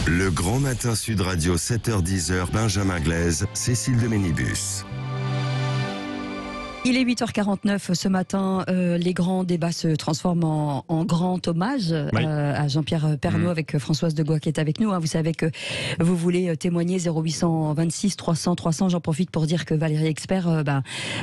Le Grand Matin Sud Radio, 7h-10h, Benjamin Glaise, Cécile de Ménibus. Il est 8h49 ce matin, les grands débats se transforment en grand hommage à Jean-Pierre Pernaut avec Françoise Degois qui est avec nous. Vous savez que vous voulez témoigner 0826 300 300. J'en profite pour dire que Valérie Expert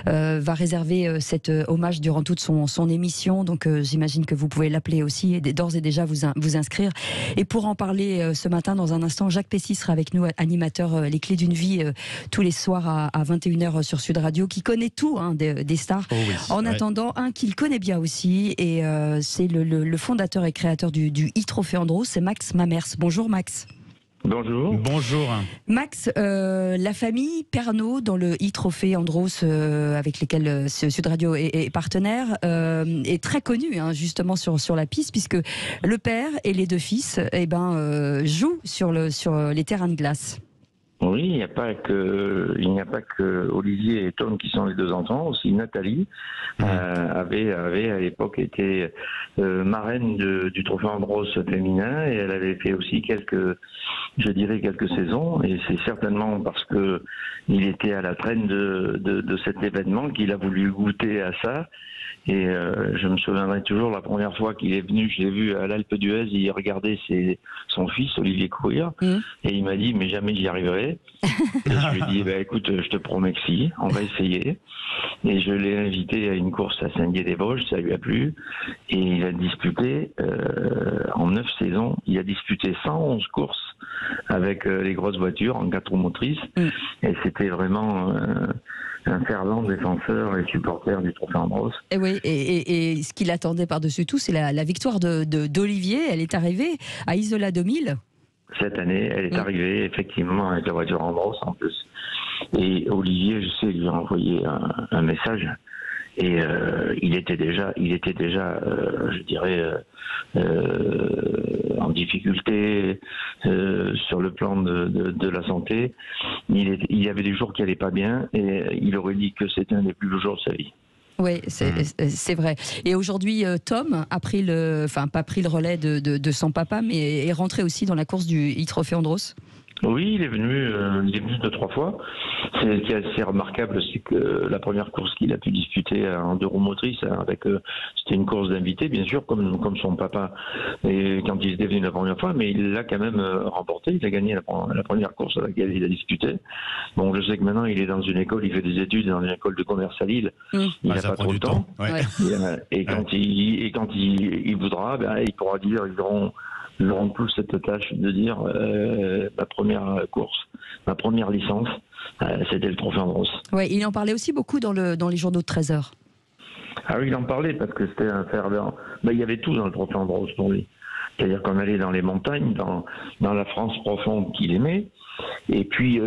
va réserver cet hommage durant toute son émission. Donc j'imagine que vous pouvez l'appeler aussi et d'ores et déjà vous inscrire. Et pour en parler ce matin, dans un instant, Jacques Pessy sera avec nous, animateur Les Clés d'une Vie tous les soirs à 21h sur Sud Radio, qui connaît tout des stars. Oh oui, en attendant, un qu'il connaît bien aussi, et c'est le fondateur et créateur du e-Trophée Andros, c'est Max Mamers. Bonjour Max. Bonjour. Bonjour. Max, la famille Pernaut dans le e-Trophée Andros avec lesquels Sud Radio est partenaire est très connue justement sur la piste, puisque le père et les deux fils jouent sur les terrains de glace. Oui, il n'y a pas que Olivier et Tom qui sont les deux enfants, aussi Nathalie avait à l'époque été marraine du Trophée Andros féminin, et elle avait fait aussi quelques saisons, et c'est certainement parce que il était à la traîne de cet événement qu'il a voulu goûter à ça. Et je me souviendrai toujours la première fois qu'il est venu, je l'ai vu à l'Alpe d'Huez, il regardait son fils Olivier courir, et il m'a dit mais jamais j'y arriverai. Et je lui ai dit écoute, je te promets que si, on va essayer. Et je l'ai invité à une course à Saint-Dié-des-Vosges, ça lui a plu, et il a disputé en 9 saisons, il a disputé 111 courses avec les grosses voitures en 4 roues motrices, et c'était vraiment un fervent défenseur et supporter du Trophée Andros. Et oui, et ce qu'il attendait par-dessus tout, c'est la victoire d'Olivier. Elle est arrivée à Isola 2000. Cette année, elle est arrivée effectivement avec la voiture Andros en plus. Et Olivier, je sais, lui a envoyé un message. Et il était déjà, je dirais, en difficulté sur le plan de la santé. Il y avait des jours qui allaient pas bien, et il aurait dit que c'était un des plus beaux jours de sa vie. Oui, c'est vrai. Et aujourd'hui, Tom a pris pas pris le relais de son papa, mais est rentré aussi dans la course du e-Trophée Andros. Oui, il est venu 2-3 fois. Ce qui est assez remarquable, c'est que la première course qu'il a pu disputer en 2 roues motrices, c'était une course d'invité, bien sûr, comme son papa, et quand il était venu la première fois, mais il l'a quand même remporté. Il a gagné la première course à laquelle il a disputé. Bon, je sais que maintenant il est dans une école, il fait des études dans une école de commerce à Lille. Il n'a pas trop le temps. Ouais. Et quand il voudra, il pourra dire, ils auront tous cette tâche de dire ma première course, ma première licence, c'était le Trophée Andros. Ouais, il en parlait aussi beaucoup dans les journaux de 13h. Ah oui, il en parlait parce que c'était un fervent. Il y avait tout dans le Trophée Andros pour lui. C'est-à-dire qu'on allait dans les montagnes, dans la France profonde qu'il aimait. Et puis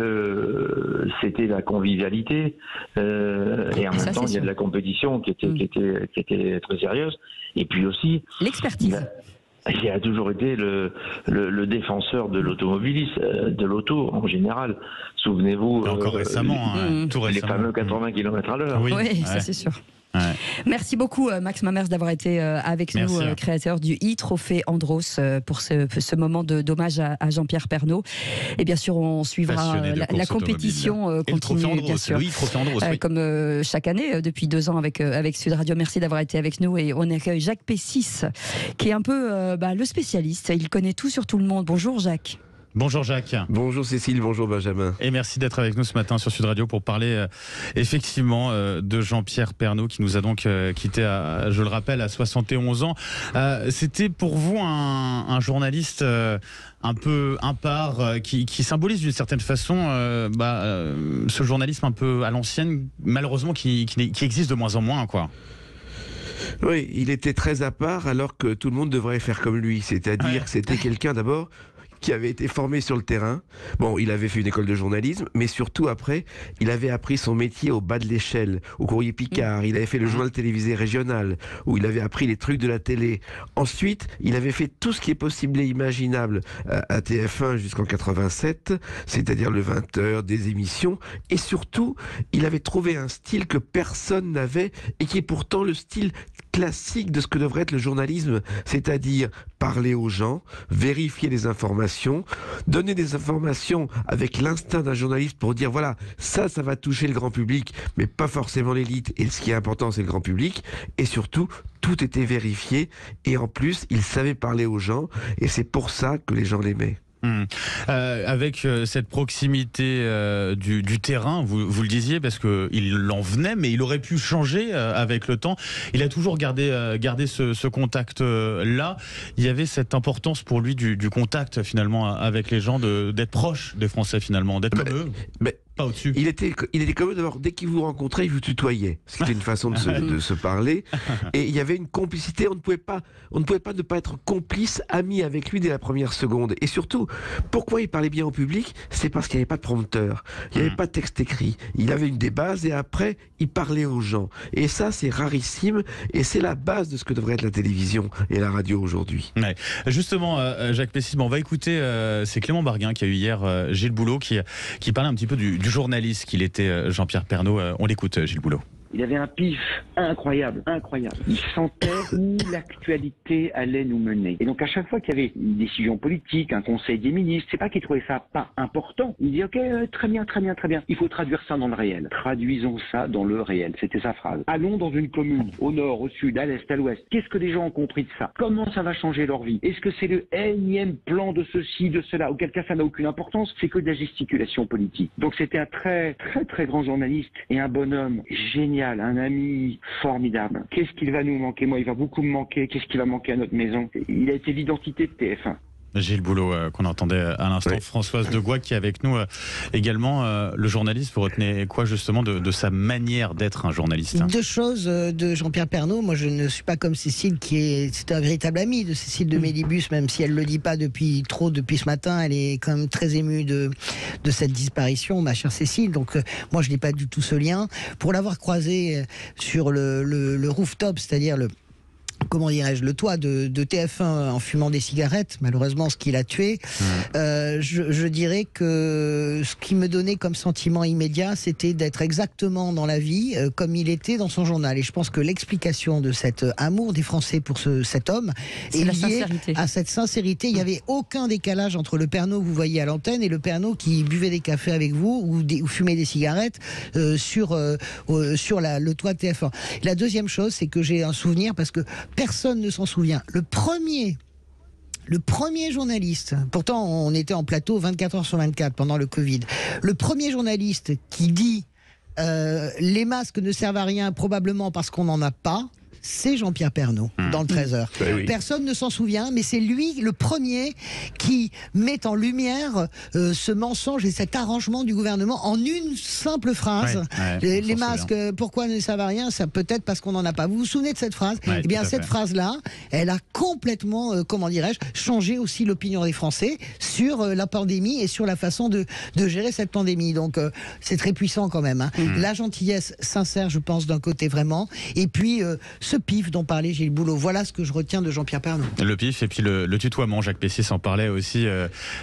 c'était la convivialité et en même temps il y a de la compétition qui était très sérieuse. Et puis aussi l'expertise. Il a toujours été le défenseur de l'automobilisme, de l'auto en général. Souvenez-vous, encore récemment, tout récemment, les fameux 80 km/h. Oui, ça c'est sûr. Ouais. Merci beaucoup Max Mamers d'avoir été avec nous, créateur du e-Trophée Andros, pour ce moment d'hommage à Jean-Pierre Pernaut. Et bien sûr, on suivra la compétition continue, bien sûr, comme chaque année depuis 2 ans avec Sud Radio. Merci d'avoir été avec nous, et on accueille Jacques Pessy, qui est un peu le spécialiste. Il connaît tout sur tout le monde. Bonjour Jacques. Bonjour Jacques. Bonjour Cécile, bonjour Benjamin. Et merci d'être avec nous ce matin sur Sud Radio pour parler effectivement de Jean-Pierre Pernaut, qui nous a donc quitté, je le rappelle, à 71 ans. C'était pour vous un journaliste un peu impart, qui symbolise d'une certaine façon ce journalisme un peu à l'ancienne, malheureusement qui existe de moins en moins, quoi. Oui, il était très à part, alors que tout le monde devrait faire comme lui. C'est-à-dire que c'était quelqu'un d'abord qui avait été formé sur le terrain. Bon, il avait fait une école de journalisme, mais surtout après, il avait appris son métier au bas de l'échelle, au Courrier Picard. Il avait fait le journal télévisé régional, où il avait appris les trucs de la télé. Ensuite, il avait fait tout ce qui est possible et imaginable à TF1 jusqu'en 87, c'est-à-dire le 20h, des émissions. Et surtout, il avait trouvé un style que personne n'avait, et qui est pourtant le style classique de ce que devrait être le journalisme, c'est-à-dire parler aux gens, vérifier les informations, donner des informations avec l'instinct d'un journaliste pour dire voilà, ça va toucher le grand public, mais pas forcément l'élite, et ce qui est important c'est le grand public, et surtout tout était vérifié, et en plus il savait parler aux gens, et c'est pour ça que les gens l'aimaient. Avec cette proximité du terrain, vous le disiez, parce qu'il en venait, mais il aurait pu changer avec le temps. Il a toujours gardé ce contact-là. Il y avait cette importance pour lui du contact finalement avec les gens, d'être proche des Français finalement, d'être comme eux. Pas au-dessus. Il était comme eux, d'abord, dès qu'il vous rencontrait, il vous tutoyait. C'était une façon de se parler. Et il y avait une complicité. On ne pouvait pas ne pas être complice, ami avec lui dès la première seconde. Et surtout, pourquoi il parlait bien au public? C'est parce qu'il n'y avait pas de prompteur. Il n'y avait pas de texte écrit. Il avait des bases et après, il parlait aux gens. Et ça, c'est rarissime. Et c'est la base de ce que devrait être la télévision et la radio aujourd'hui. Ouais. Justement, Jacques Pessis, on va écouter, c'est Clément Barguin qui a eu hier Gilles Boulot qui parlait un petit peu du journaliste qu'il était, Jean-Pierre Pernaut. On l'écoute, Gilles Boulot. Il avait un pif incroyable. Il sentait où l'actualité allait nous mener. Et donc à chaque fois qu'il y avait une décision politique, un conseil des ministres, c'est pas qu'il trouvait ça pas important. Il dit ok, très bien. Il faut traduire ça dans le réel. Traduisons ça dans le réel. C'était sa phrase. Allons dans une commune, au nord, au sud, à l'est, à l'ouest. Qu'est-ce que les gens ont compris de ça? Comment ça va changer leur vie? Est-ce que c'est le énième plan de ceci, de cela? Auquel cas ça n'a aucune importance. C'est que de la gesticulation politique. Donc c'était un très grand journaliste et un bonhomme génial. Un ami formidable. Qu'est-ce qu'il va nous manquer? Moi, il va beaucoup me manquer. Qu'est-ce qui va manquer à notre maison? Il a été l'identité de TF1. Gilles Boulot, qu'on entendait à l'instant. Oui. Françoise de Goix qui est avec nous également. Le journaliste, vous retenez quoi justement de sa manière d'être un journaliste? Deux choses de Jean-Pierre Pernaut. Moi, je ne suis pas comme Cécile c'est un véritable ami de Cécile de Mélibus, même si elle ne le dit pas depuis ce matin. Elle est quand même très émue de cette disparition, ma chère Cécile. Donc, moi, je n'ai pas du tout ce lien. Pour l'avoir croisé sur le rooftop, c'est-à-dire le toit de TF1 en fumant des cigarettes, malheureusement ce qui l'a tué, je dirais que ce qui me donnait comme sentiment immédiat, c'était d'être exactement dans la vie comme il était dans son journal. Et je pense que l'explication de cet amour des Français pour cet homme est liée à cette sincérité. Il n'y avait aucun décalage entre le Pernaut que vous voyez à l'antenne et le Pernaut qui buvait des cafés avec vous ou fumait des cigarettes sur le toit de TF1. La deuxième chose, c'est que j'ai un souvenir, parce que personne ne s'en souvient. Le premier journaliste, pourtant on était en plateau 24 heures sur 24 pendant le Covid, le premier journaliste qui dit les masques ne servent à rien probablement parce qu'on n'en a pas, c'est Jean-Pierre Pernaut dans le 13h. Oui. Personne ne s'en souvient, mais c'est lui le premier qui met en lumière ce mensonge et cet arrangement du gouvernement en une simple phrase. Les masques, pourquoi ne servent à rien? Ça peut-être parce qu'on n'en a pas. Vous vous souvenez de cette phrase? Eh bien, cette phrase-là, elle a complètement, changé aussi l'opinion des Français sur la pandémie et sur la façon de gérer cette pandémie. Donc, c'est très puissant quand même. La gentillesse sincère, je pense, d'un côté vraiment. Et puis, ce pif dont parlait Gilles Boulot. Voilà ce que je retiens de Jean-Pierre Pernaut. Le pif et puis le tutoiement. Jacques Pessis en parlait aussi.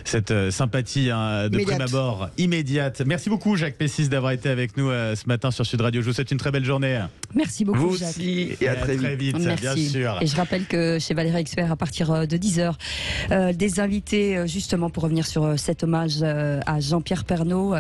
Cette sympathie de prime abord immédiate. Merci beaucoup Jacques Pessis d'avoir été avec nous ce matin sur Sud Radio. Je vous souhaite une très belle journée. Merci beaucoup vous Jacques. Aussi, et à très vite. Bien sûr. Et je rappelle que chez Valérie Expert, à partir de 10h, des invités justement pour revenir sur cet hommage à Jean-Pierre Pernaut.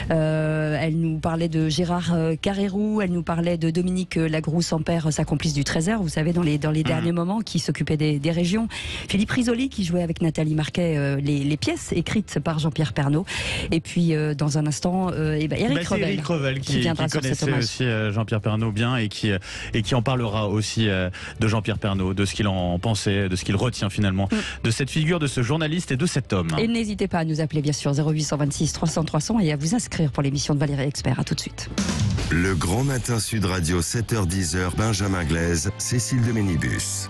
Elle nous parlait de Gérard Carrérou, elle nous parlait de Dominique Lagroux-Sampère, sa complice du 13h, vous savez, dans les derniers moments, qui s'occupait des régions. Philippe Risoli, qui jouait avec Nathalie Marquet les pièces écrites par Jean-Pierre Pernaut. Et puis, dans un instant, Éric Revel, qui connaissait aussi Jean-Pierre Pernaut bien et qui en parlera aussi de Jean-Pierre Pernaut, de ce qu'il en pensait, de ce qu'il retient finalement de cette figure, de ce journaliste et de cet homme. Et n'hésitez pas à nous appeler, bien sûr, 0826 300 300 et à vous inscrire pour l'émission de Valérie Expert. À tout de suite. Le Grand Matin Sud Radio, 7h-10h, Benjamin Glaise, Cécile de Ménibus.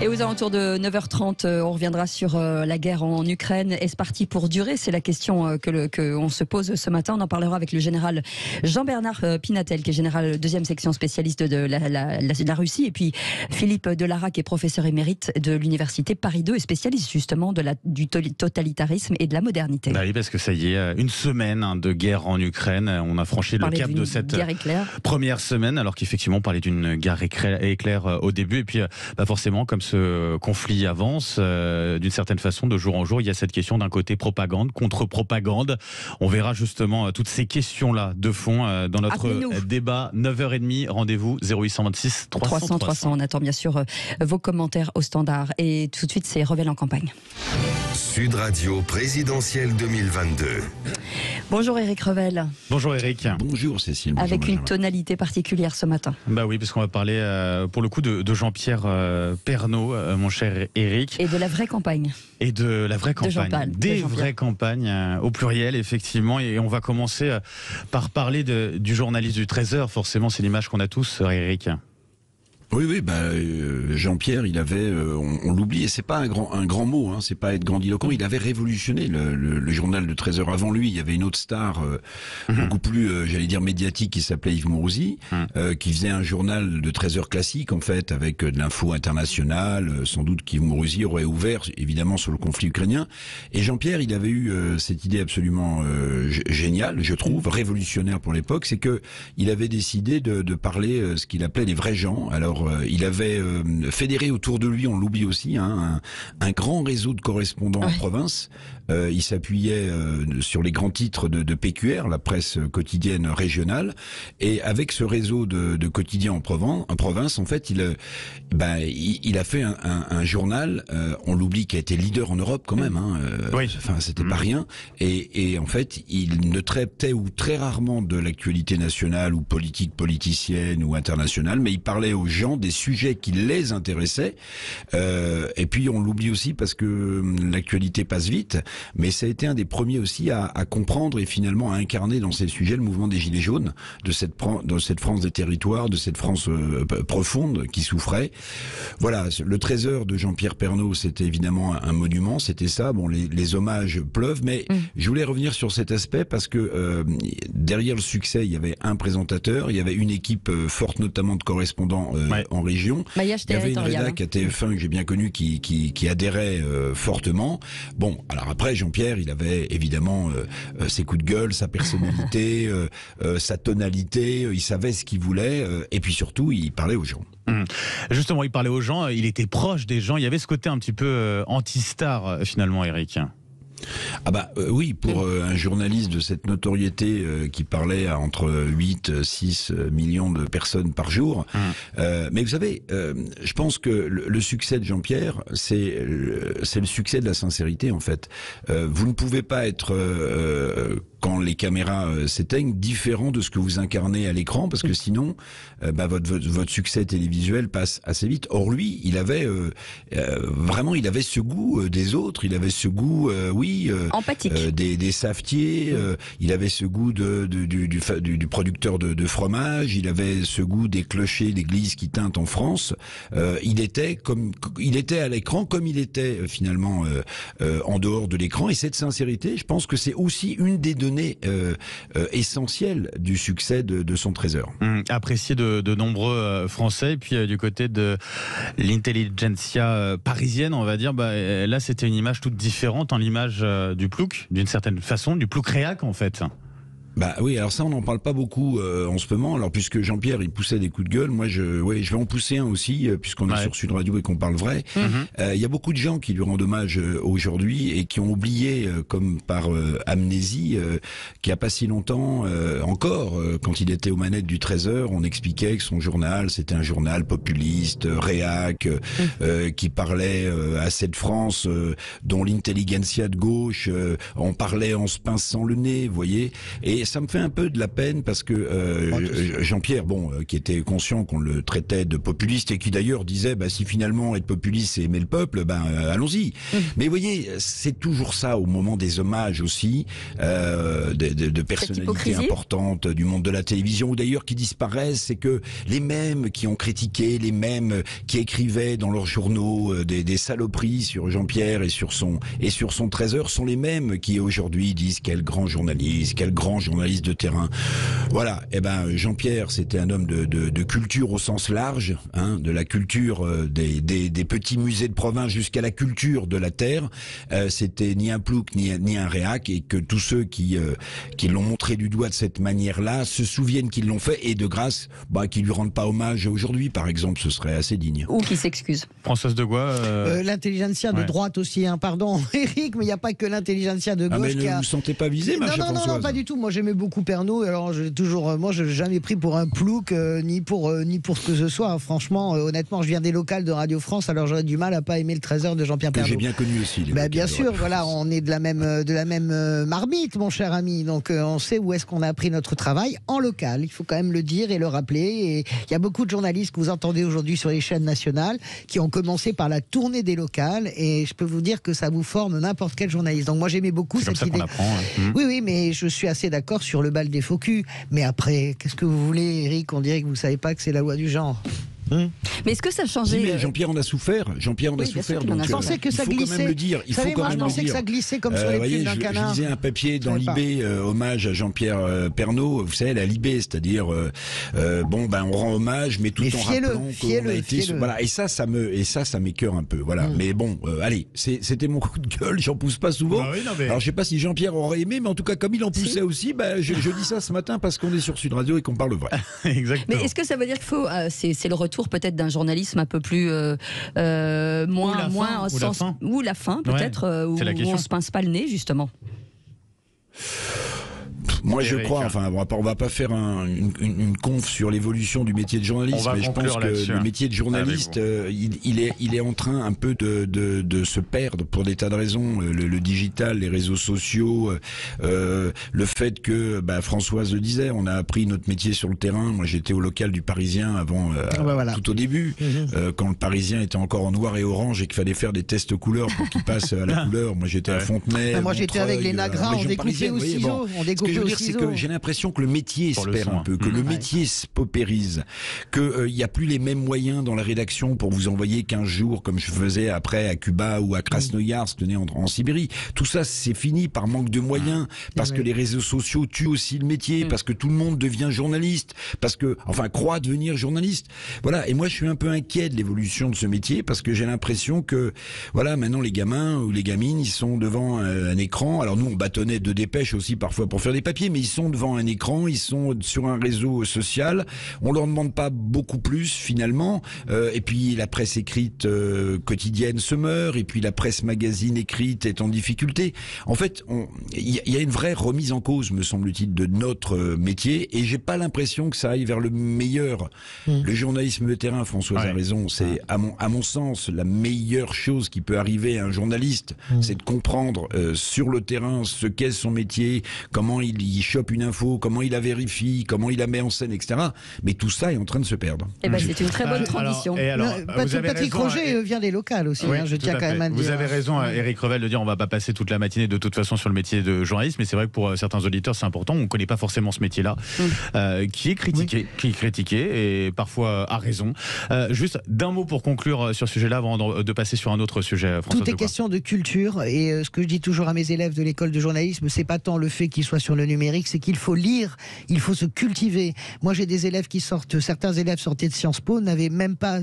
Et aux alentours de 9h30, on reviendra sur la guerre en Ukraine. Est-ce parti pour durer? C'est la question que on se pose ce matin. On en parlera avec le général Jean-Bernard Pinatel, qui est général 2e section spécialiste de la Russie, et puis Philippe Delara, qui est professeur émérite de l'université Paris 2 et spécialiste justement du totalitarisme et de la modernité. Bah oui, parce que ça y est, une semaine de guerre en Ukraine. On a franchi le cap de cette première semaine, alors qu'effectivement on parlait d'une guerre éclair au début, et puis forcément, comme ce conflit avance, d'une certaine façon, de jour en jour, il y a cette question d'un côté propagande, contre-propagande. On verra justement toutes ces questions-là de fond dans notre débat. 9h30, rendez-vous 0826 300 300. On attend bien sûr vos commentaires au standard. Et tout de suite, c'est Revel en campagne. Sud Radio présidentielle 2022. Bonjour Éric Revel. Bonjour Éric. Bonjour Cécile. Bonjour avec Benjamin. Une tonalité particulière ce matin. Bah oui, parce qu'on va parler pour le coup de Jean-Pierre Pernaut, mon cher Éric. Et de la vraie campagne. Et de la vraie campagne. Des vraies campagnes au pluriel, effectivement. Et on va commencer par parler du journaliste du 13h. Forcément, c'est l'image qu'on a tous, Éric. Oui, Jean-Pierre, il avait, on l'oublie, et c'est pas un grand mot, hein, c'est pas être grandiloquent, il avait révolutionné le journal de 13h. Avant lui, il y avait une autre star, beaucoup plus, j'allais dire médiatique, qui s'appelait Yves Mourouzi, qui faisait un journal de 13h classique, en fait, avec de l'info internationale, sans doute qu'Yves Mourouzi aurait ouvert, évidemment, sur le conflit ukrainien. Et Jean-Pierre, il avait eu cette idée absolument géniale, je trouve, révolutionnaire pour l'époque, c'est que il avait décidé de parler ce qu'il appelait les vrais gens. Alors, il avait fédéré autour de lui, on l'oublie aussi, hein, un grand réseau de correspondants en province. Il s'appuyait sur les grands titres de PQR, la presse quotidienne régionale, et avec ce réseau de quotidiens en province, en fait, il a fait un journal, on l'oublie, qui a été leader en Europe quand même. Hein, enfin, c'était pas rien. Et en fait, il ne traitait ou très rarement de l'actualité nationale ou politique, politicienne ou internationale, mais il parlait aux gens des sujets qui les intéressaient. Et puis on l'oublie aussi parce que l'actualité passe vite, mais ça a été un des premiers aussi à comprendre et finalement à incarner dans ces sujets le mouvement des Gilets jaunes, de cette France des territoires, de cette France profonde qui souffrait. Voilà, le 13h de Jean-Pierre Pernaut, c'était évidemment un monument, c'était ça. Bon, les hommages pleuvent, mais je voulais revenir sur cet aspect parce que derrière le succès, il y avait un présentateur, il y avait une équipe forte, notamment de correspondants en région. Il y avait une rédac à TF1 que j'ai bien connue qui adhérait fortement. Bon, alors après, Jean-Pierre, il avait évidemment ses coups de gueule, sa personnalité, sa tonalité, il savait ce qu'il voulait, et puis surtout, il parlait aux gens. Justement, il parlait aux gens, il était proche des gens, il y avait ce côté un petit peu anti-star finalement, Éric. Oui, pour un journaliste de cette notoriété qui parlait à entre 8-6 millions de personnes par jour. Mais vous savez, je pense que le succès de Jean-Pierre, c'est le succès de la sincérité, en fait. Vous ne pouvez pas être quand les caméras s'éteignent, différent de ce que vous incarnez à l'écran, parce que sinon, votre succès télévisuel passe assez vite. Or lui, il avait vraiment, il avait ce goût des autres, il avait ce goût, empathique, des savetiers, il avait ce goût du producteur de fromage, il avait ce goût des clochers d'église qui tintent en France. Il était à l'écran comme il était finalement en dehors de l'écran, et cette sincérité, je pense que c'est aussi une des données essentielles du succès de son 13h. Apprécié de nombreux Français, et puis du côté de l'intelligentsia parisienne, on va dire, là c'était une image toute différente, l'image du plouc, d'une certaine façon, du plouc réac en fait. Oui, alors ça on n'en parle pas beaucoup en ce moment. Alors puisque Jean-Pierre il poussait des coups de gueule, moi je vais en pousser un aussi puisqu'on est sur Sud Radio et qu'on parle vrai. Il y a beaucoup de gens qui lui rendent hommage aujourd'hui et qui ont oublié, comme par amnésie, qu'il n'y a pas si longtemps encore, quand il était aux manettes du 13h, on expliquait que son journal c'était un journal populiste, réac, qui parlait à cette France dont l'intelligentsia de gauche en parlait en se pinçant le nez, vous voyez. Et ça me fait un peu de la peine parce que Jean-Pierre, qui était conscient qu'on le traitait de populiste et qui d'ailleurs disait, si finalement être populiste c'est aimer le peuple, allons-y. Mais vous voyez, c'est toujours ça au moment des hommages aussi, de personnalités importantes du monde de la télévision ou d'ailleurs qui disparaissent, c'est que les mêmes qui ont critiqué, les mêmes qui écrivaient dans leurs journaux des saloperies sur Jean-Pierre et sur son trésor sont les mêmes qui aujourd'hui disent quel grand journaliste de terrain. Voilà, Jean-Pierre c'était un homme de culture au sens large, de la culture des petits musées de province jusqu'à la culture de la terre. C'était ni un plouc ni un réac, et que tous ceux qui l'ont montré du doigt de cette manière-là se souviennent qu'ils l'ont fait, et de grâce qu'ils lui rendent pas hommage aujourd'hui par exemple, ce serait assez digne. Ou qui s'excuse. Françoise de Gois l'intelligentsia de droite aussi, pardon Eric, mais il n'y a pas que l'intelligentsia de gauche mais ne vous sentez pas visé, ma chère Françoise? Non, pas du tout. Moi j'aimais beaucoup Pernaut, alors je n'ai jamais pris pour un plouc ni pour ce que ce soit. Franchement, honnêtement, je viens des locales de Radio France, alors j'aurais du mal à pas aimer le trésor de Jean-Pierre Pernaut. Que j'ai bien connu aussi. Bien sûr, voilà, on est de la même marmite, mon cher ami. Donc on sait où est-ce qu'on a appris notre travail en local. Il faut quand même le dire et le rappeler. Et il y a beaucoup de journalistes que vous entendez aujourd'hui sur les chaînes nationales qui ont commencé par la tournée des locales, et je peux vous dire que ça vous forme n'importe quel journaliste. Donc moi j'aimais beaucoup cette idée. Oui, mais je suis assez d'accord sur le bal des faux culs. Mais après, qu'est-ce que vous voulez, Eric? On dirait que vous savez pas que c'est la loi du genre. Mais est-ce que ça a changé? Mais Jean-Pierre en a souffert. Donc, je pensais que ça glissait. Il faut quand même le dire. Moi, je pensais que ça glissait comme sur les plumes d'un canard. Je lisais un papier dans Libé, hommage à Jean-Pierre Pernaut. Vous savez, la Libé, c'est-à-dire, on rend hommage, mais tout en rappelant qu'on a été. Voilà. Et ça m'écœure un peu. Voilà. Mais bon, allez, c'était mon coup de gueule. J'en pousse pas souvent. Alors, je sais pas si Jean-Pierre aurait aimé, mais en tout cas, comme il en poussait aussi, je dis ça ce matin parce qu'on est sur Sud Radio et qu'on parle vrai. Exactement. Mais est-ce que ça veut dire qu'il faut, c'est le retour peut-être d'un journalisme un peu plus moins ou la fin peut-être, où on se pince pas le nez justement? Moi, je crois, on va pas faire une conf sur l'évolution du métier de journaliste, mais je pense que le métier de journaliste, il est en train un peu de se perdre pour des tas de raisons. Le digital, les réseaux sociaux, le fait que, Françoise le disait, on a appris notre métier sur le terrain. Moi, j'étais au local du Parisien avant, tout au début, quand le Parisien était encore en noir et orange et qu'il fallait faire des tests couleurs pour qu'il passe à la couleur. Moi, j'étais à Fontenay. Moi, j'étais avec les Nagras, on découpait au ciseau. C'est que j'ai l'impression que le métier se perd un peu, que le métier se paupérise, qu'il n'y a plus les mêmes moyens dans la rédaction pour vous envoyer 15 jours comme je faisais après à Cuba ou à Krasnoïarsk, en Sibérie. Tout ça, c'est fini par manque de moyens, parce que les réseaux sociaux tuent aussi le métier, parce que tout le monde devient journaliste, croit devenir journaliste. Voilà. Et moi, je suis un peu inquiet de l'évolution de ce métier, parce que j'ai l'impression que, maintenant, les gamins ou les gamines, ils sont devant un écran. Alors nous, on bâtonnait de dépêches aussi parfois pour faire des papiers, mais ils sont devant un écran, ils sont sur un réseau social, on leur demande pas beaucoup plus finalement, et puis la presse écrite quotidienne se meurt, et puis la presse magazine écrite est en difficulté. En fait, il y a une vraie remise en cause, me semble-t-il, de notre métier, et j'ai pas l'impression que ça aille vers le meilleur. Le journalisme de terrain, Françoise a raison, c'est à mon sens la meilleure chose qui peut arriver à un journaliste, c'est de comprendre sur le terrain ce qu'est son métier, comment il chope une info, comment il la vérifie, comment il la met en scène, etc. Mais tout ça est en train de se perdre. C'est une très bonne transition. Patrick Roger vient des locales aussi, je tiens quand même à le dire. Vous avez raison, Eric Revel, de dire on va pas passer toute la matinée de toute façon sur le métier de journaliste, mais c'est vrai que pour certains auditeurs c'est important, on ne connaît pas forcément ce métier-là, qui est critiqué, et parfois à raison. Juste d'un mot pour conclure sur ce sujet-là avant de passer sur un autre sujet, François. Tout est question de culture, et ce que je dis toujours à mes élèves de l'école de journalisme, c'est pas tant le fait qu'ils soient sur le numérique, c'est qu'il faut lire, il faut se cultiver. Moi, j'ai des élèves qui sortent, certains élèves sortis de Sciences Po savaient même pas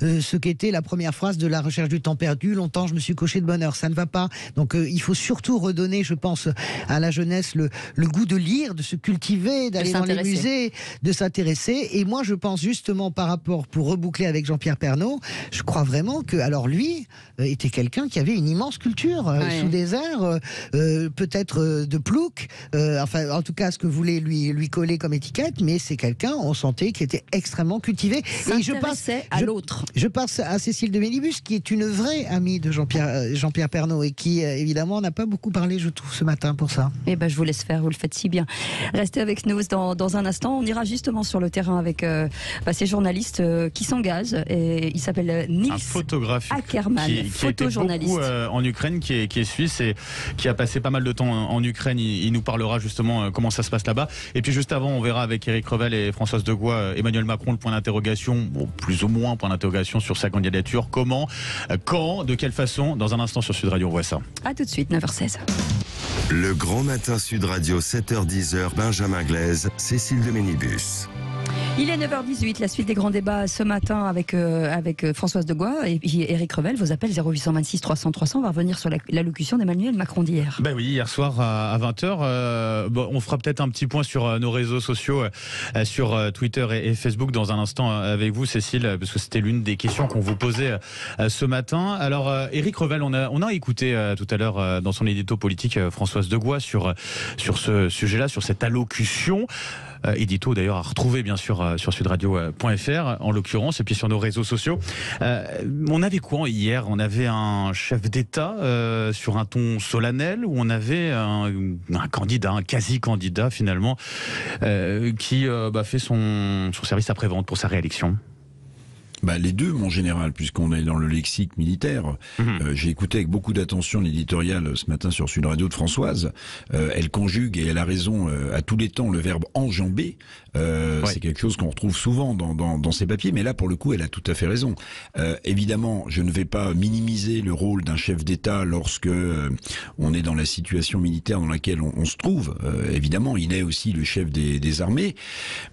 ce qu'était la première phrase de La recherche du temps perdu. Longtemps, je me suis couché de bonne heure. Ça ne va pas. Donc, il faut surtout redonner, je pense, à la jeunesse le goût de lire, de se cultiver, d'aller dans les musées, de s'intéresser. Et moi, je pense justement pour reboucler avec Jean-Pierre Pernaut, je crois vraiment que, alors lui, était quelqu'un qui avait une immense culture sous des airs, peut-être de plouc, enfin en tout cas ce que voulait lui coller comme étiquette, mais c'est quelqu'un, on sentait, qui était extrêmement cultivé. Et je pense à Cécile de Mélibus, qui est une vraie amie de Jean-Pierre Pernaut et qui évidemment n'a pas beaucoup parlé, je trouve, ce matin pour ça. Eh ben, je vous laisse faire, vous le faites si bien. Restez avec nous dans un instant. On ira justement sur le terrain avec ces journalistes qui s'engagent. Et il s'appelle Nils Ackermann, qui était beaucoup en Ukraine, qui est suisse et qui a passé pas mal de temps en Ukraine. Il nous parlera justement comment ça se passe là-bas. Et puis juste avant, on verra avec Éric Revel et Françoise Degois, Emmanuel Macron, le point d'interrogation, plus ou moins point d'interrogation sur sa candidature. Comment, quand, de quelle façon? Dans un instant sur Sud Radio, on voit ça. A tout de suite, 9h16. Le Grand Matin Sud Radio, 7h-10h, Benjamin Glaise, Cécile de Ménibus. Il est 9h18, la suite des grands débats ce matin avec Françoise Degois et Éric Revel. Vos appels 0826 300 300. On va revenir sur l'allocution d'Emmanuel Macron d'hier. Ben oui, hier soir à 20h. On fera peut-être un petit point sur nos réseaux sociaux, sur Twitter et Facebook dans un instant avec vous, Cécile, parce que c'était l'une des questions qu'on vous posait ce matin. Alors, Éric Revel, on a écouté tout à l'heure dans son édito politique Françoise Degois sur ce sujet-là, sur cette allocution. Édito d'ailleurs à retrouver bien sûr sur sudradio.fr en l'occurrence, et puis sur nos réseaux sociaux. On avait quoi hier? On avait un chef d'État sur un ton solennel, ou on avait un candidat, un quasi-candidat finalement, qui fait son service après-vente pour sa réélection? Les deux, mon général, puisqu'on est dans le lexique militaire. J'ai écouté avec beaucoup d'attention l'éditorial ce matin sur Sud Radio de Françoise. Elle conjugue, et elle a raison, à tous les temps, le verbe enjamber. C'est quelque chose qu'on retrouve souvent dans ses papiers, mais là, pour le coup, elle a tout à fait raison. Évidemment, je ne vais pas minimiser le rôle d'un chef d'État lorsque on est dans la situation militaire dans laquelle on se trouve. Évidemment, il est aussi le chef des armées,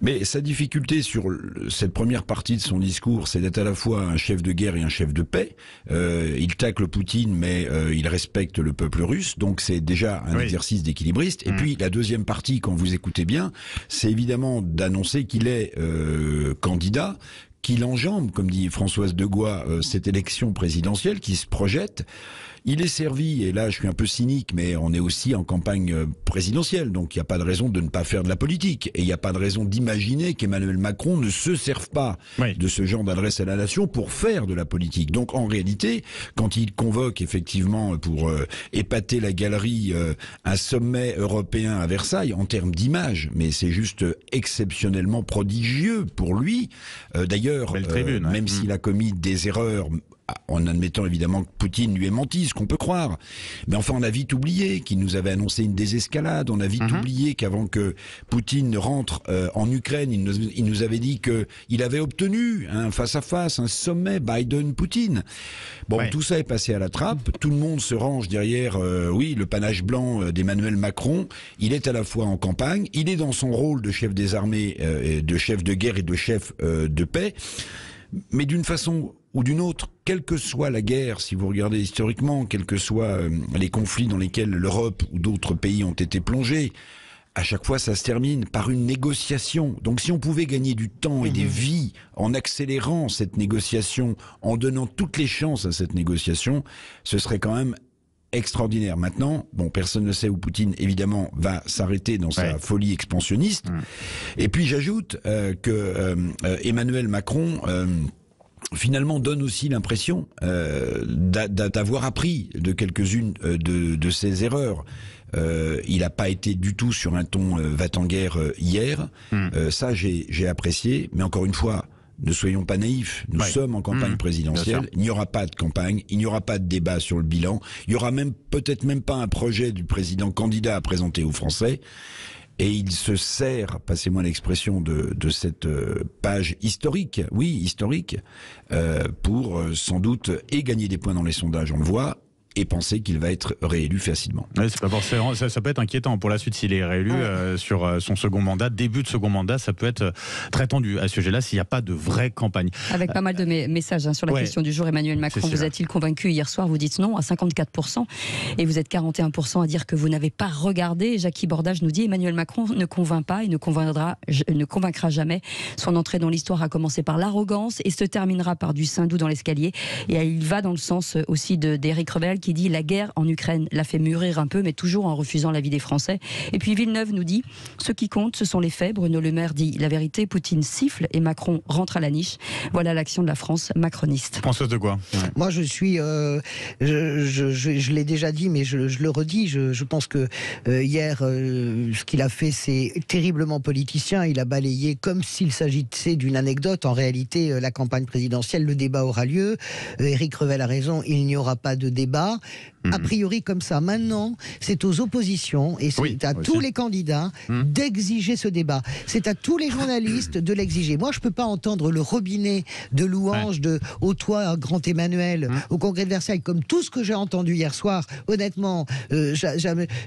mais sa difficulté sur cette première partie de son discours, c'est d'être à la fois un chef de guerre et un chef de paix. Il tacle Poutine, mais il respecte le peuple russe, donc c'est déjà un exercice d'équilibriste. Et puis la deuxième partie, quand vous écoutez bien, c'est évidemment d'annoncer qu'il est candidat, qu'il enjambe, comme dit Françoise Degois, cette élection présidentielle qui se projette. Il est servi, et là je suis un peu cynique, mais on est aussi en campagne présidentielle, donc il n'y a pas de raison de ne pas faire de la politique. Et il n'y a pas de raison d'imaginer qu'Emmanuel Macron ne se serve pas de ce genre d'adresse à la nation pour faire de la politique. Donc en réalité, quand il convoque effectivement pour épater la galerie un sommet européen à Versailles, en termes d'image, mais c'est juste exceptionnellement prodigieux pour lui. D'ailleurs, même s'il a commis des erreurs, en admettant évidemment que Poutine lui ait menti, ce qu'on peut croire. Mais enfin, on a vite oublié qu'il nous avait annoncé une désescalade, on a vite oublié qu'avant que Poutine ne rentre en Ukraine, il nous avait dit qu'il avait obtenu un face-à-face, un sommet Biden-Poutine. Bon, tout ça est passé à la trappe, tout le monde se range derrière, le panache blanc d'Emmanuel Macron. Il est à la fois en campagne, il est dans son rôle de chef des armées, de chef de guerre et de chef de paix, mais d'une façon ou d'une autre, quelle que soit la guerre, si vous regardez historiquement, quels que soient les conflits dans lesquels l'Europe ou d'autres pays ont été plongés, à chaque fois ça se termine par une négociation. Donc si on pouvait gagner du temps et des vies en accélérant cette négociation, en donnant toutes les chances à cette négociation, ce serait quand même extraordinaire. Maintenant, personne ne sait où Poutine, évidemment, va s'arrêter dans sa folie expansionniste. Et puis j'ajoute que Emmanuel Macron finalement donne aussi l'impression d'avoir appris de quelques-unes de ses erreurs. Il n'a pas été du tout sur un ton va-t-en-guerre hier. Ça, j'ai apprécié. Mais encore une fois, ne soyons pas naïfs. Nous sommes en campagne présidentielle. Il n'y aura pas de campagne. Il n'y aura pas de débat sur le bilan. Il n'y aura peut-être même pas un projet du président candidat à présenter aux Français. Et il se sert, passez-moi l'expression, de cette page historique, pour sans doute gagner des points dans les sondages, on le voit, et penser qu'il va être réélu facilement. C'est pas forcément, ça peut être inquiétant pour la suite s'il est réélu sur son second mandat. Début de second mandat, ça peut être très tendu à ce sujet-là s'il n'y a pas de vraie campagne. Avec pas mal de messages sur la question du jour. Emmanuel Macron vous a-t-il convaincu hier soir? Vous dites non à 54% et vous êtes 41% à dire que vous n'avez pas regardé. Jackie Bordage nous dit Emmanuel Macron ne convainc pas et ne convaincra jamais. Son entrée dans l'histoire a commencé par l'arrogance et se terminera par du sein doux dans l'escalier. Et il va dans le sens aussi d'Éric Revel qui dit « La guerre en Ukraine l'a fait mûrir un peu, mais toujours en refusant l'avis des Français ». Et puis Villeneuve nous dit « Ce qui compte, ce sont les faits ». Bruno Le Maire dit « La vérité, Poutine siffle et Macron rentre à la niche ». Voilà l'action de la France macroniste. Françoise de Gois. Moi, je suis... je l'ai déjà dit, mais je le redis. Je pense que hier, ce qu'il a fait, c'est terriblement politicien. Il a balayé comme s'il s'agissait d'une anecdote. En réalité, la campagne présidentielle, le débat aura lieu. Éric Revel a raison, il n'y aura pas de débat. A priori comme ça. Maintenant, c'est aux oppositions et c'est à tous les candidats d'exiger ce débat. C'est à tous les journalistes de l'exiger. Moi, je peux pas entendre le robinet de louanges de « Au toit, grand Emmanuel » au Congrès de Versailles, comme tout ce que j'ai entendu hier soir. Honnêtement,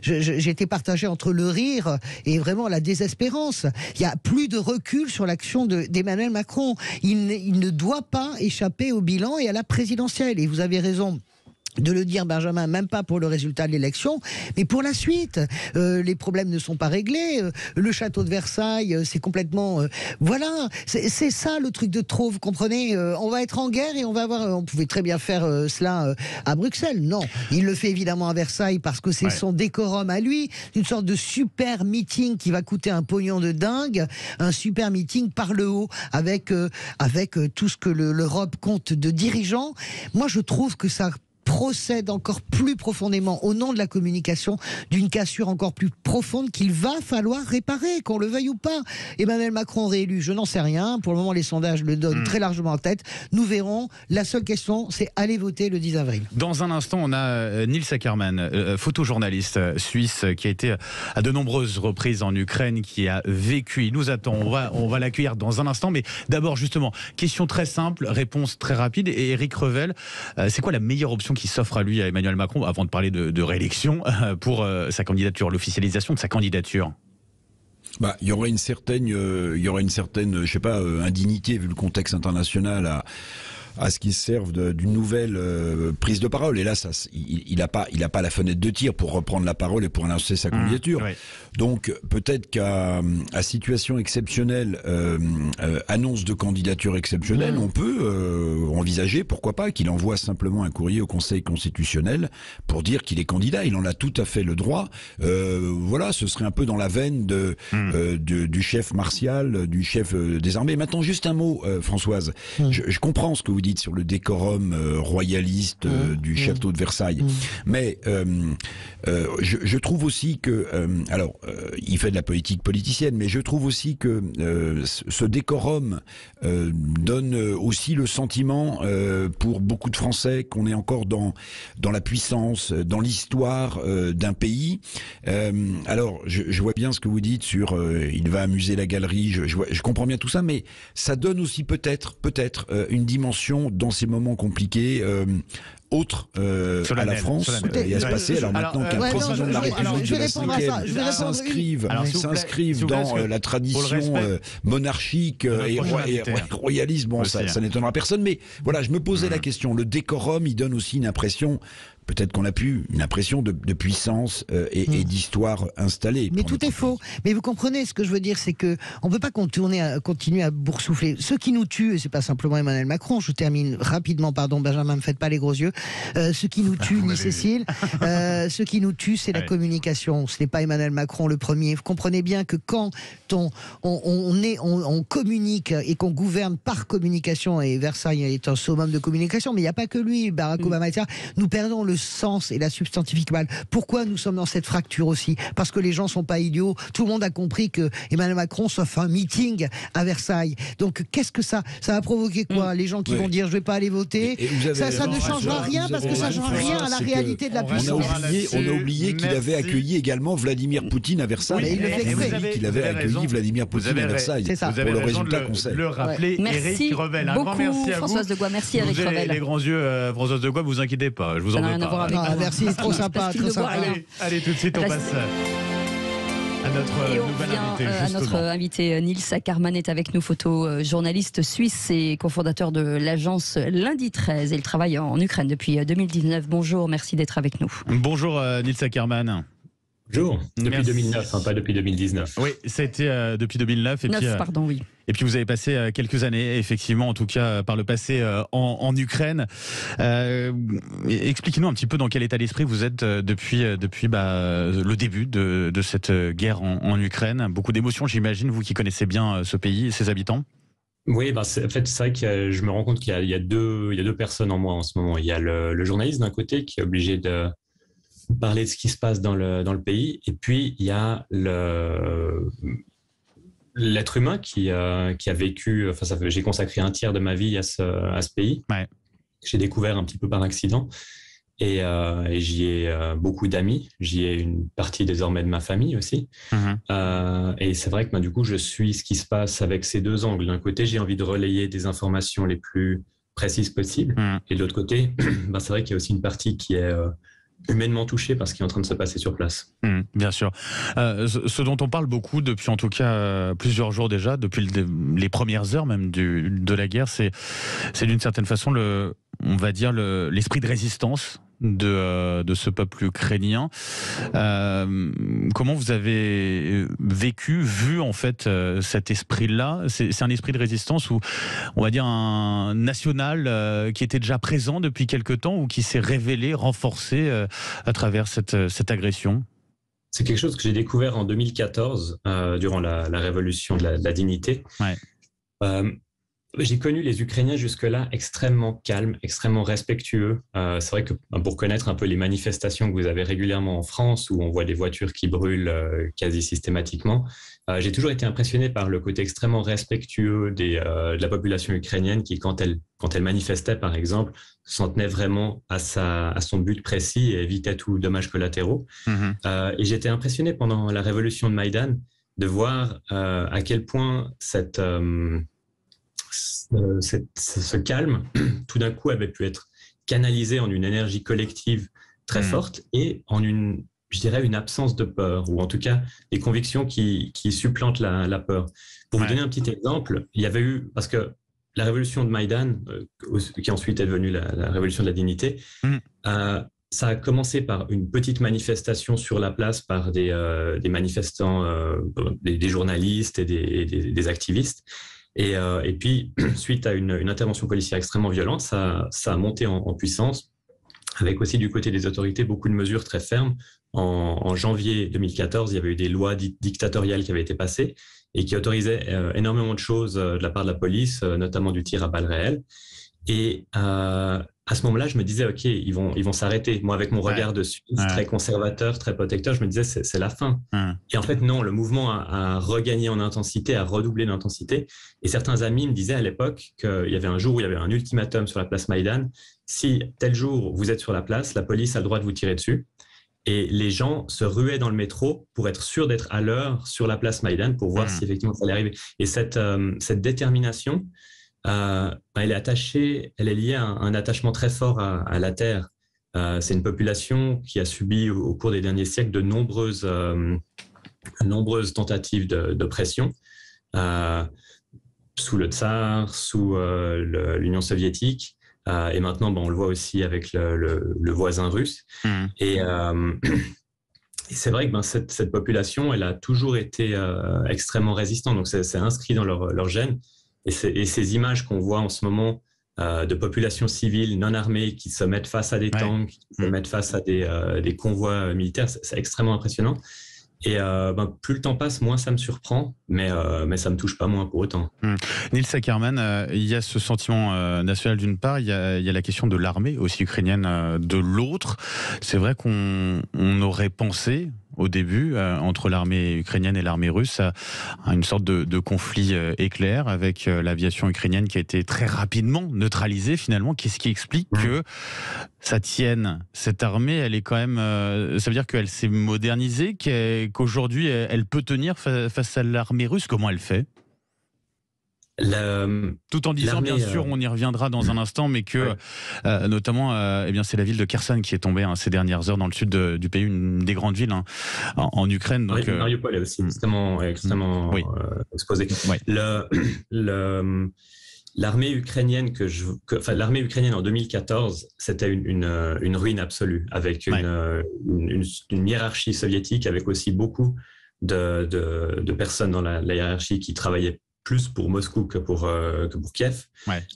j'étais partagé entre le rire et vraiment la désespérance. Il y a plus de recul sur l'action d'Emmanuel Macron. Il ne doit pas échapper au bilan et à la présidentielle. Et vous avez raison de le dire, Benjamin, même pas pour le résultat de l'élection, mais pour la suite. Les problèmes ne sont pas réglés. Le château de Versailles, c'est complètement... voilà, c'est ça le truc de trop, vous comprenez. On va être en guerre et on va avoir... On pouvait très bien faire cela à Bruxelles. Non, il le fait évidemment à Versailles parce que c'est son décorum à lui. Une sorte de super meeting qui va coûter un pognon de dingue. Un super meeting par le haut avec tout ce que l'Europe compte de dirigeants. Moi, je trouve que ça procède encore plus profondément au nom de la communication d'une cassure encore plus profonde qu'il va falloir réparer, qu'on le veuille ou pas. Emmanuel Macron réélu, je n'en sais rien. Pour le moment, les sondages le donnent très largement en tête. Nous verrons. La seule question, c'est aller voter le 10 avril. Dans un instant, on a Nils Ackermann, photojournaliste suisse qui a été à de nombreuses reprises en Ukraine, qui a vécu. Il nous attend. On va l'accueillir dans un instant. Mais d'abord, justement, question très simple, réponse très rapide. Et Éric Revel, c'est quoi la meilleure option qui s'offre à lui, à Emmanuel Macron, avant de parler de réélection, pour sa candidature, l'officialisation de sa candidature? Il y aurait une certaine, je sais pas, indignité vu le contexte international à ce qu'ils servent d'une nouvelle prise de parole. Et là, il a pas la fenêtre de tir pour reprendre la parole et pour annoncer sa candidature. Donc peut-être qu'à situation exceptionnelle, annonce de candidature exceptionnelle, on peut envisager, pourquoi pas, qu'il envoie simplement un courrier au Conseil constitutionnel pour dire qu'il est candidat. Il en a tout à fait le droit. Voilà, ce serait un peu dans la veine du chef martial, du chef des armées. Maintenant, juste un mot, Françoise. Je comprends ce que vous dites sur le décorum royaliste du château de Versailles, mais je trouve aussi que il fait de la politique politicienne, mais je trouve aussi que ce décorum donne aussi le sentiment pour beaucoup de Français qu'on est encore dans la puissance, dans l'histoire d'un pays. Alors je vois bien ce que vous dites sur il va amuser la galerie, je comprends bien tout ça, mais ça donne aussi peut-être une dimension dans ces moments compliqués autre à la France et à se passer. Alors maintenant qu'un président de la République de la 5e s'inscrive dans la tradition monarchique et royaliste, bon, ça n'étonnera personne, mais voilà, je me posais la question. Le décorum, il donne aussi une impression, peut-être qu'on a pu, une impression de puissance et d'histoire installée. Mais tout est faux. Mais vous comprenez ce que je veux dire, c'est que on peut pas continuer à boursoufler. Ce qui nous tue, et c'est pas simplement Emmanuel Macron, je termine rapidement, pardon Benjamin, me faites pas les gros yeux, ce qui nous tue, ni Cécile, ce qui nous tue, c'est la communication. Ce n'est pas Emmanuel Macron le premier. Vous comprenez bien que quand on communique et qu'on gouverne par communication, et Versailles est un summum de communication, mais il n'y a pas que lui, Barack Obama, etc., nous perdons le sens et la substantifique mal. Pourquoi nous sommes dans cette fracture aussi? Parce que les gens sont pas idiots. Tout le monde a compris que Emmanuel Macron sauf un meeting à Versailles. Donc qu'est-ce que ça va provoquer quoi? Les gens qui vont dire je vais pas aller voter, ça ne changera rien parce que ça ne change rien à la réalité de la puissance. On a oublié qu'il avait accueilli également Vladimir Poutine à Versailles. Oui, il le fait qu'il avait accueilli Vladimir Poutine à Versailles. C'est ça. Pour le résultat qu'on sait. Le rappeler, Éric Revel. Un grand merci à vous. Françoise de Gois, merci Éric Revel. Vous avez les grands yeux, Françoise de Gois, vous inquiétez pas, je vous en veux pas. Merci, trop sympa. Allez, tout de suite, on passe à notre nouvel invité. À notre invité, Nils Ackermann est avec nous, photojournaliste suisse et cofondateur de l'agence Lundi 13. Il travaille en Ukraine depuis 2019. Bonjour, merci d'être avec nous. Bonjour Nils Ackermann. Bonjour. Depuis Merci. 2009, pas depuis 2019. Oui, ça a été depuis 2009. Oui. Et puis vous avez passé quelques années, effectivement, en tout cas par le passé, en Ukraine. Expliquez-nous un petit peu dans quel état d'esprit vous êtes depuis le début de cette guerre en Ukraine. Beaucoup d'émotions, j'imagine, vous qui connaissez bien ce pays et ses habitants. Oui, c'est vrai que je me rends compte qu'il y a deux personnes en moi en ce moment. Il y a le journaliste d'un côté qui est obligé de parler de ce qui se passe dans le pays, et puis il y a l'être humain qui a vécu. J'ai consacré un tiers de ma vie à ce pays. Ouais. J'ai découvert un petit peu par accident, et j'y ai beaucoup d'amis. J'y ai une partie désormais de ma famille aussi. Et c'est vrai que du coup, je suis ce qui se passe avec ces deux angles. D'un côté, j'ai envie de relayer des informations les plus précises possibles, et de l'autre côté, c'est vrai qu'il y a aussi une partie qui est humainement touché par ce qui est en train de se passer sur place. Bien sûr. Ce dont on parle beaucoup depuis en tout cas plusieurs jours déjà, depuis les premières heures même de la guerre, c'est d'une certaine façon on va dire l'esprit de résistance de ce peuple ukrainien. Comment vous avez vu en fait cet esprit-là? C'est un esprit de résistance ou on va dire un national qui était déjà présent depuis quelque temps ou qui s'est révélé, renforcé à travers cette agression? C'est quelque chose que j'ai découvert en 2014 durant la révolution de la dignité. Ouais. J'ai connu les Ukrainiens jusque-là extrêmement calmes, extrêmement respectueux. C'est vrai que pour connaître un peu les manifestations que vous avez régulièrement en France, où on voit des voitures qui brûlent quasi systématiquement, j'ai toujours été impressionné par le côté extrêmement respectueux de la population ukrainienne qui, quand elle manifestait, par exemple, s'en tenait vraiment à son but précis et évitait tout dommages collatéraux. Et j'étais impressionné pendant la révolution de Maïdan de voir à quel point ce calme, tout d'un coup, avait pu être canalisé en une énergie collective très forte et en une absence de peur, ou en tout cas des convictions qui supplantent la peur. Pour vous donner un petit exemple, il y avait eu, parce que la révolution de Maïdan, qui ensuite est devenue la révolution de la dignité, ça a commencé par une petite manifestation sur la place par des manifestants, des journalistes et des activistes. Et puis, suite à une intervention policière extrêmement violente, ça a monté en puissance, avec aussi du côté des autorités beaucoup de mesures très fermes. En janvier 2014, il y avait eu des lois dictatoriales qui avaient été passées et qui autorisaient énormément de choses de la part de la police, notamment du tir à balles réelles. Et à ce moment-là, je me disais, OK, ils vont s'arrêter. Moi, avec mon regard de Suisse, très conservateur, très protecteur, je me disais, c'est la fin. Et en fait, non, le mouvement a regagné en intensité, a redoublé d'intensité. Et certains amis me disaient à l'époque qu'il y avait un jour où il y avait un ultimatum sur la place Maïdan. Si tel jour vous êtes sur la place, la police a le droit de vous tirer dessus. Et les gens se ruaient dans le métro pour être sûrs d'être à l'heure sur la place Maïdan pour voir si effectivement ça allait arriver. Et cette détermination, elle est liée à un attachement très fort à la terre. C'est une population qui a subi au cours des derniers siècles de nombreuses tentatives d'oppression, sous le tsar, sous l'Union soviétique, et maintenant on le voit aussi avec le voisin russe. Et c'est vrai que cette population, elle a toujours été extrêmement résistante, donc c'est inscrit dans leur gène. Et ces images qu'on voit en ce moment de populations civiles non armées qui se mettent face à des tanks, qui se mettent face à des convois militaires, c'est extrêmement impressionnant. Et plus le temps passe, moins ça me surprend, mais ça me touche pas moins pour autant. Nils Ackerman, il y a ce sentiment national d'une part, il y a la question de l'armée aussi ukrainienne de l'autre. C'est vrai qu'on aurait pensé au début, entre l'armée ukrainienne et l'armée russe, à une sorte de conflit éclair avec l'aviation ukrainienne qui a été très rapidement neutralisée finalement. Qu'est-ce qui explique que ça tienne? Cette armée, elle est quand même... ça veut dire qu'elle s'est modernisée, qu'aujourd'hui elle peut tenir face à l'armée russe. Comment elle fait? Tout en disant, bien sûr, on y reviendra dans un instant, mais que notamment, c'est la ville de Kherson qui est tombée ces dernières heures dans le sud du pays, une des grandes villes en Ukraine. Donc, Mariupol est aussi extrêmement exposée. l'armée ukrainienne l'armée ukrainienne en 2014, c'était une ruine absolue, avec une hiérarchie soviétique, avec aussi beaucoup de personnes dans la hiérarchie qui travaillaient plus pour Moscou que pour Kiev,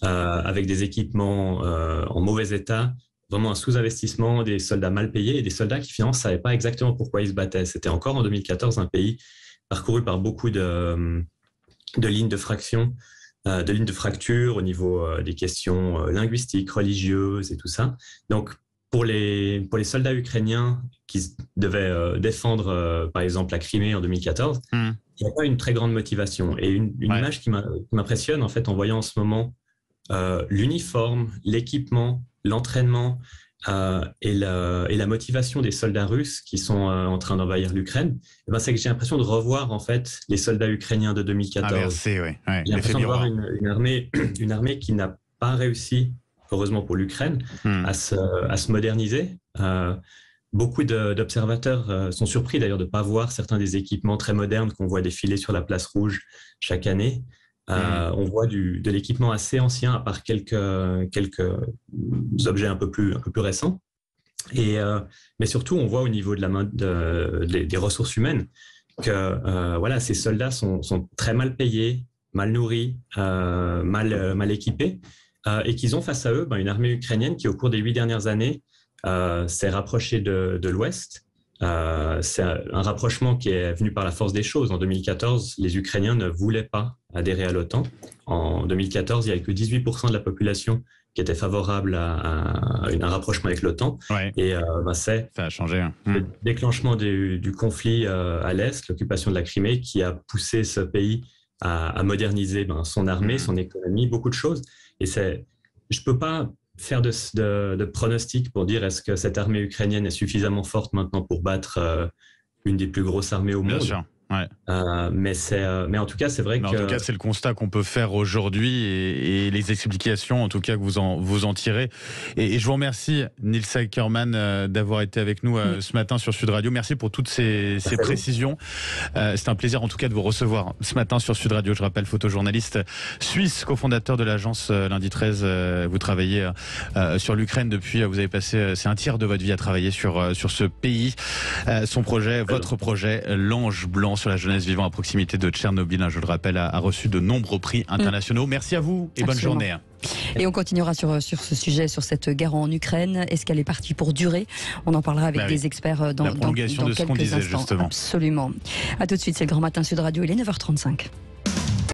avec des équipements en mauvais état, vraiment un sous-investissement, des soldats mal payés et des soldats qui finalement ne savaient pas exactement pourquoi ils se battaient. C'était encore en 2014 un pays parcouru par beaucoup de lignes de fracture au niveau des questions linguistiques, religieuses et tout ça. Donc, pour les soldats ukrainiens qui devaient défendre, par exemple, la Crimée en 2014, il n'y a pas une très grande motivation. Et une image qui m'impressionne, en fait, en voyant en ce moment l'uniforme, l'équipement, l'entraînement et la motivation des soldats russes qui sont en train d'envahir l'Ukraine, c'est que j'ai l'impression de revoir, en fait, les soldats ukrainiens de 2014. J'ai l'impression de voir une armée qui n'a pas réussi, heureusement pour l'Ukraine, à se moderniser. Beaucoup d'observateurs sont surpris d'ailleurs de ne pas voir certains des équipements très modernes qu'on voit défiler sur la place rouge chaque année. On voit de l'équipement assez ancien, à part quelques objets un peu plus récents. Mais surtout, on voit au niveau des ressources humaines que ces soldats sont très mal payés, mal nourris, mal équipés. Et qu'ils ont face à eux une armée ukrainienne qui, au cours des 8 dernières années, s'est rapprochée de l'Ouest. C'est un rapprochement qui est venu par la force des choses. En 2014, les Ukrainiens ne voulaient pas adhérer à l'OTAN. En 2014, il n'y avait que 18% de la population qui était favorable à un rapprochement avec l'OTAN. Et ça a changé. Le déclenchement du conflit à l'Est, l'occupation de la Crimée, qui a poussé ce pays à moderniser son armée, son économie, beaucoup de choses. Et je ne peux pas faire de pronostic pour dire est-ce que cette armée ukrainienne est suffisamment forte maintenant pour battre une des plus grosses armées au monde. Bien sûr. Mais en tout cas, c'est vrai que... En tout cas, c'est le constat qu'on peut faire aujourd'hui et les explications, en tout cas, que vous en tirez. Et je vous remercie, Nils Ackermann, d'avoir été avec nous ce matin sur Sud Radio. Merci pour toutes ces précisions. C'est un plaisir, en tout cas, de vous recevoir ce matin sur Sud Radio. Je rappelle, photojournaliste suisse, cofondateur de l'agence Lundi 13. Vous travaillez sur l'Ukraine depuis, vous avez passé, c'est un tiers de votre vie à travailler sur ce pays. Votre projet, l'Ange Blanc, sur la jeunesse vivant à proximité de Tchernobyl, je le rappelle, a reçu de nombreux prix internationaux. Merci à vous et bonne journée. Et on continuera sur ce sujet, sur cette guerre en Ukraine. Est-ce qu'elle est partie pour durer? On en parlera avec des experts dans la prolongation de ce qu'on disait, instants. justement. Absolument. À tout de suite, c'est le Grand Matin Sud Radio, il est 9h35.